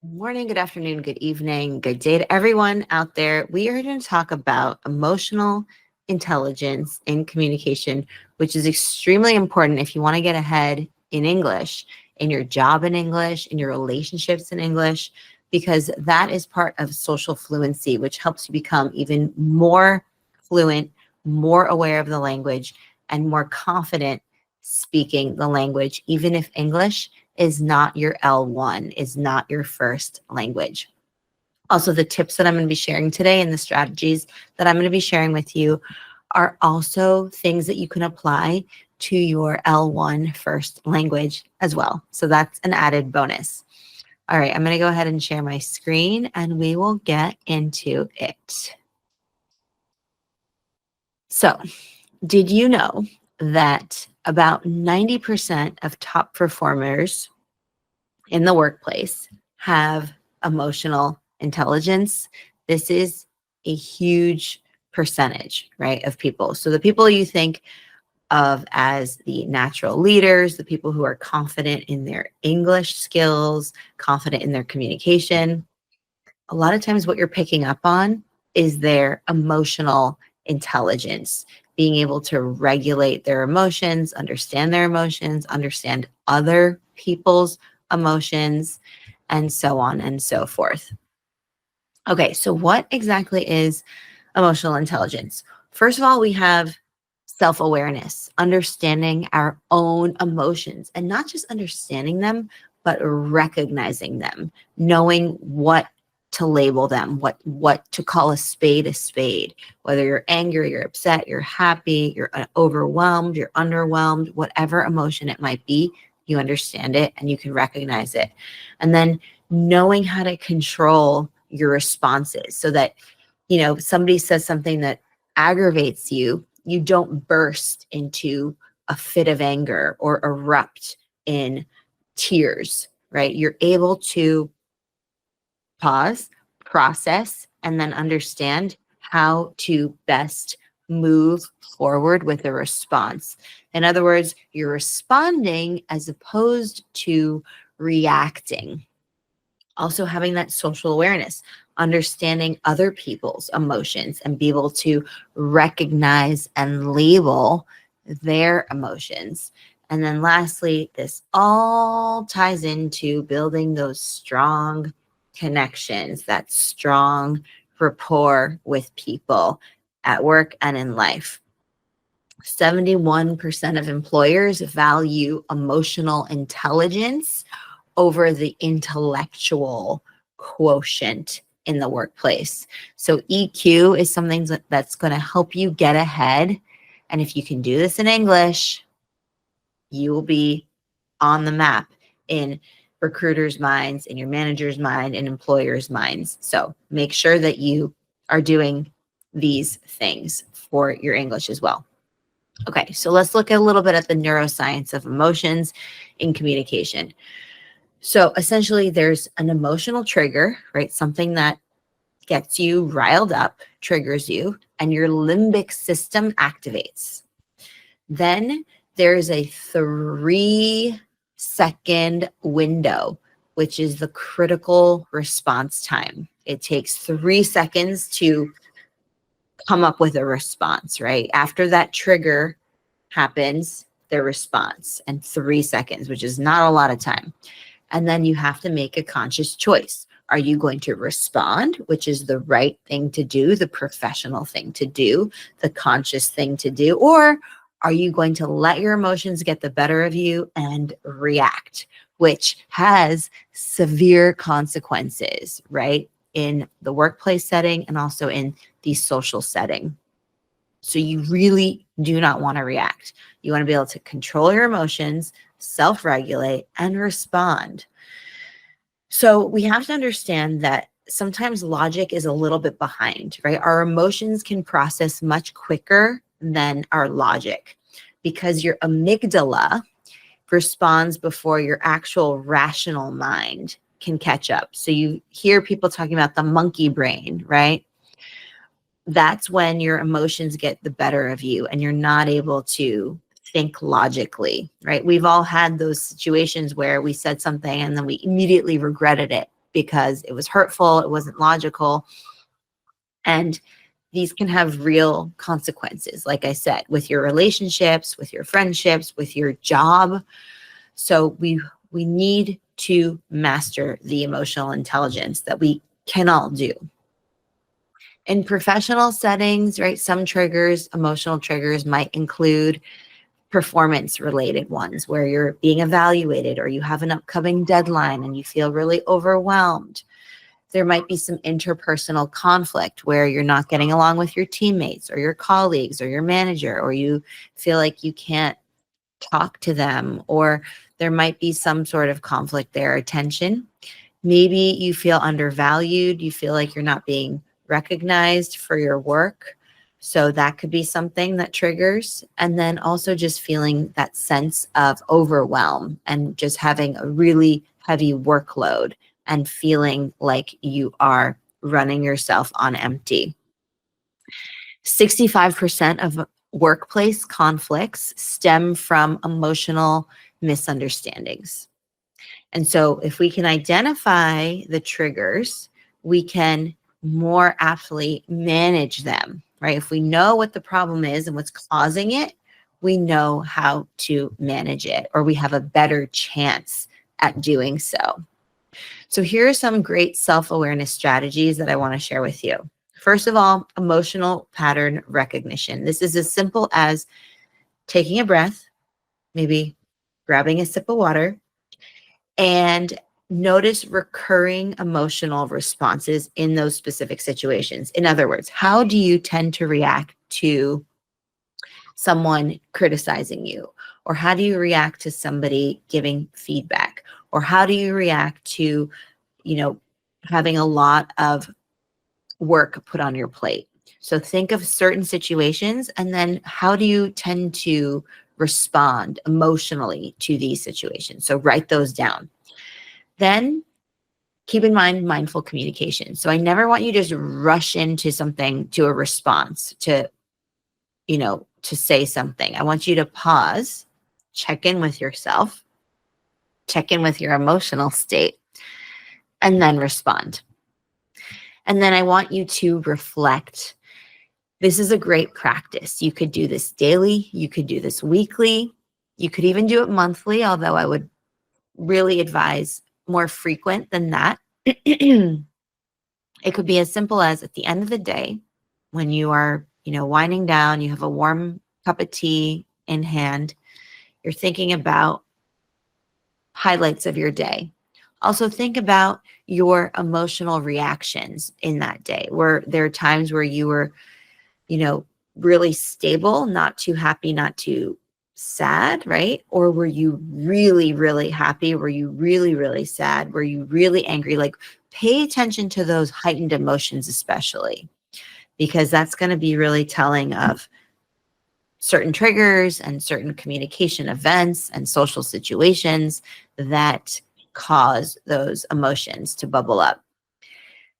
Morning, good afternoon, good evening, good day to everyone out there. We are going to talk about emotional intelligence in communication, which is extremely important if you want to get ahead in English, in your job in English, in your relationships in English, because that is part of social fluency, which helps you become even more fluent, more aware of the language, and more confident speaking the language, even if English is not your L1, is not your first language. Also, the tips that I'm going to be sharing today and the strategies that I'm going to be sharing with you are also things that you can apply to your L1 first language as well. So that's an added bonus. All right, I'm going to go ahead and share my screen and we will get into it. So, did you know that about 90% of top performers in the workplace have emotional intelligence? This is a huge percentage, right, of people. So the people you think of as the natural leaders, the people who are confident in their English skills, confident in their communication, a lot of times what you're picking up on is their emotional intelligence, being able to regulate their emotions, understand other people's emotions, and so on and so forth. Okay, so what exactly is emotional intelligence? First of all, we have self-awareness, understanding our own emotions, and not just understanding them, but recognizing them, knowing what to label them, what to call a spade, whether you're angry, you're upset, you're happy, you're overwhelmed, you're underwhelmed, whatever emotion it might be, you understand it and you can recognize it. And then knowing how to control your responses so that, somebody says something that aggravates you, you don't burst into a fit of anger or erupt in tears, right? You're able to pause, process, and then understand how to best move forward with a response. In other words, you're responding as opposed to reacting. Also having that social awareness, understanding other people's emotions and be able to recognize and label their emotions. And then lastly, this all ties into building those strong connections, that strong rapport with people at work and in life. 71% of employers value emotional intelligence over the intellectual quotient in the workplace. So EQ is something that's going to help you get ahead. And if you can do this in English, you will be on the map in recruiters' minds, in your manager's mind, in employers' minds. So make sure that you are doing these things for your English as well. Okay, so let's look a little bit at the neuroscience of emotions in communication. So essentially, there's an emotional trigger, right? Something that gets you riled up, triggers you, and your limbic system activates. Then there's a 3-second window, which is the critical response time. It takes 3 seconds to come up with a response, right? After that trigger happens, their response, and 3 seconds, which is not a lot of time. And then you have to make a conscious choice. Are you going to respond, which is the right thing to do, the professional thing to do, the conscious thing to do, or are you going to let your emotions get the better of you and react, which has severe consequences, right? In the workplace setting and also in the social setting. So you really do not want to react. You want to be able to control your emotions, self-regulate, and respond. So we have to understand that sometimes logic is a little bit behind, right? Our emotions can process much quicker than our logic because your amygdala responds before your actual rational mind can catch up. So you hear people talking about the monkey brain, right? That's when your emotions get the better of you and you're not able to think logically, right? We've all had those situations where we said something and then we immediately regretted it because it was hurtful, it wasn't logical. And these can have real consequences, like I said, with your relationships, with your friendships, with your job. So we need to master the emotional intelligence that we can all do. In professional settings, right, some triggers, emotional triggers, might include performance related ones where you're being evaluated or you have an upcoming deadline and you feel really overwhelmed. There might be some interpersonal conflict where you're not getting along with your teammates or your colleagues or your manager, or you feel like you can't talk to them, or there might be some sort of conflict there or tension. Maybe you feel undervalued. You feel like you're not being recognized for your work. So that could be something that triggers. And then also just feeling that sense of overwhelm and just having a really heavy workload and feeling like you are running yourself on empty. 65% of workplace conflicts stem from emotional misunderstandings. And so if we can identify the triggers, we can more aptly manage them, right? If we know what the problem is and what's causing it, we know how to manage it, or we have a better chance at doing so. So here are some great self-awareness strategies that I want to share with you. First of all, emotional pattern recognition. This is as simple as taking a breath, maybe grabbing a sip of water, and notice recurring emotional responses in those specific situations. In other words, how do you tend to react to someone criticizing you? Or how do you react to somebody giving feedback? Or how do you react to, having a lot of work put on your plate? So think of certain situations, and then how do you tend to respond emotionally to these situations? So write those down. Then keep in mind mindful communication. So I never want you to just rush into something, to a response, to say something. I want you to pause, check in with yourself, check in with your emotional state, and then respond. And then I want you to reflect. This is a great practice. You could do this daily. You could do this weekly. You could even do it monthly, although I would really advise more frequent than that. It could be as simple as at the end of the day, when you are, winding down, you have a warm cup of tea in hand, you're thinking about highlights of your day. Also think about your emotional reactions in that day. Were there times where you were, really stable, not too happy, not too sad, right? Or were you really, really happy? Were you really, really sad? Were you really angry? Like, pay attention to those heightened emotions, especially, because that's going to be really telling of certain triggers and certain communication events and social situations that cause those emotions to bubble up.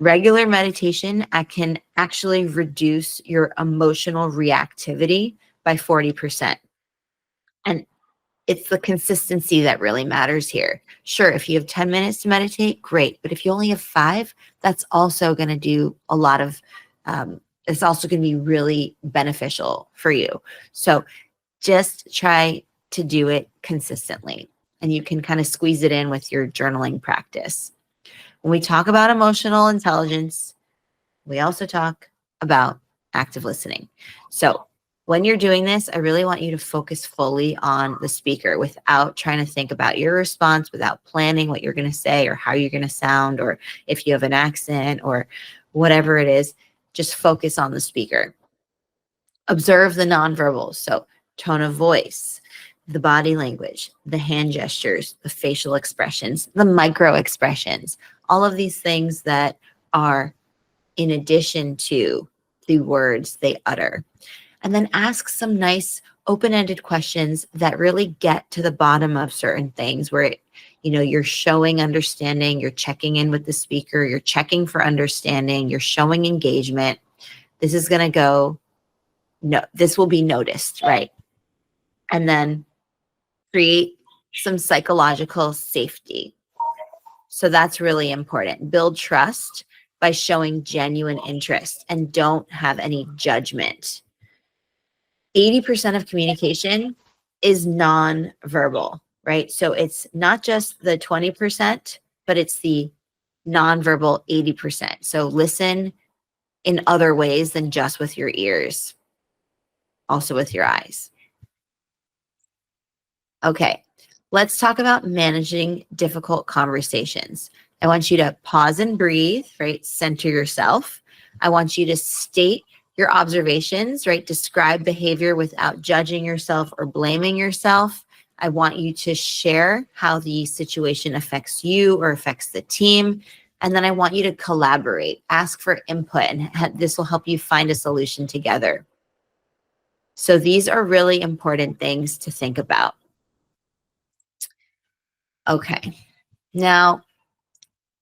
Regular meditation can actually reduce your emotional reactivity by 40%. And it's the consistency that really matters here. Sure, if you have 10 minutes to meditate, great. But if you only have 5, that's also going to do a lot of, it's also going to be really beneficial for you. So just try to do it consistently, and you can kind of squeeze it in with your journaling practice. When we talk about emotional intelligence, we also talk about active listening. So when you're doing this, I really want you to focus fully on the speaker without trying to think about your response, without planning what you're going to say or how you're going to sound, or if you have an accent or whatever it is. Just focus on the speaker. Observe the nonverbals. So tone of voice, the body language, the hand gestures, the facial expressions, the micro expressions, all of these things that are in addition to the words they utter. And then ask some nice open-ended questions that really get to the bottom of certain things where, you're showing understanding, you're checking in with the speaker, you're checking for understanding, you're showing engagement. This is going to go, this will be noticed, right? And then create some psychological safety. So So that's really important. Build trust by showing genuine interest and don't have any judgment. 80% of communication is nonverbal, right? So it's not just the 20%, but it's the nonverbal 80%. So listen in other ways than just with your ears, also with your eyes. Okay, let's talk about managing difficult conversations. I want you to pause and breathe, right? Center yourself. I want you to state your observations, right? Describe behavior without judging yourself or blaming yourself. I want you to share how the situation affects you or affects the team. And then I want you to collaborate, ask for input, and this will help you find a solution together. So these are really important things to think about. Okay, now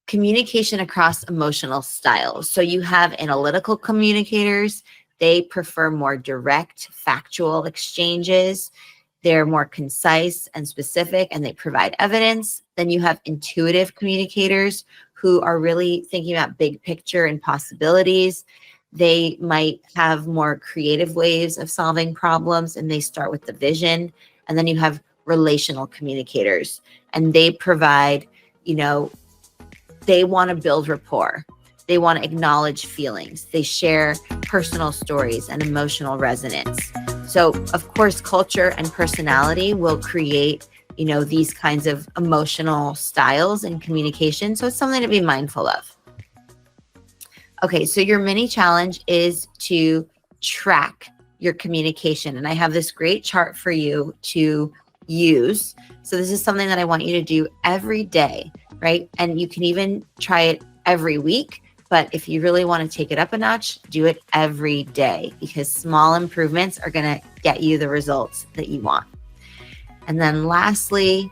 communication across emotional styles. So you have analytical communicators. They prefer more direct, factual exchanges. They're more concise and specific, and they provide evidence. Then you have intuitive communicators who are really thinking about big picture and possibilities. They might have more creative ways of solving problems, and they start with the vision. And then you have relational communicators, and they provide, they want to build rapport. They want to acknowledge feelings. They share personal stories and emotional resonance. So, of course, culture and personality will create, these kinds of emotional styles in communication. So it's something to be mindful of. Okay, so your mini challenge is to track your communication. And I have this great chart for you to use. So this is something that I want you to do every day, right? And you can even try it every week. But if you really want to take it up a notch, do it every day, because small improvements are going to get you the results that you want. And then lastly,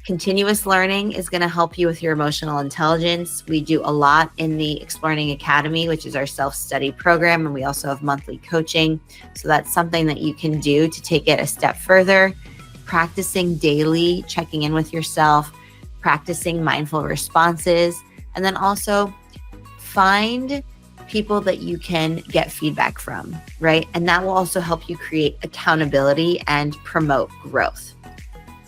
continuous learning is going to help you with your emotional intelligence. We do a lot in the explearning Academy, which is our self-study program. And we also have monthly coaching. So that's something that you can do to take it a step further. Practicing daily, checking in with yourself, practicing mindful responses, and then also find people that you can get feedback from, right? And that will also help you create accountability and promote growth.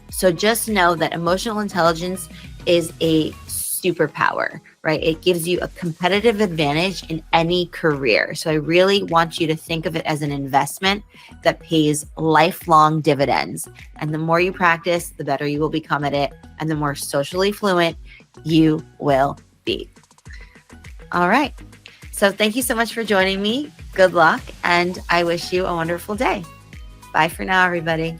So just know that emotional intelligence is a superpower, right? It gives you a competitive advantage in any career. So I really want you to think of it as an investment that pays lifelong dividends. And the more you practice, the better you will become at it. And the more socially fluent you will be. All right. So thank you so much for joining me. Good luck. And I wish you a wonderful day. Bye for now, everybody.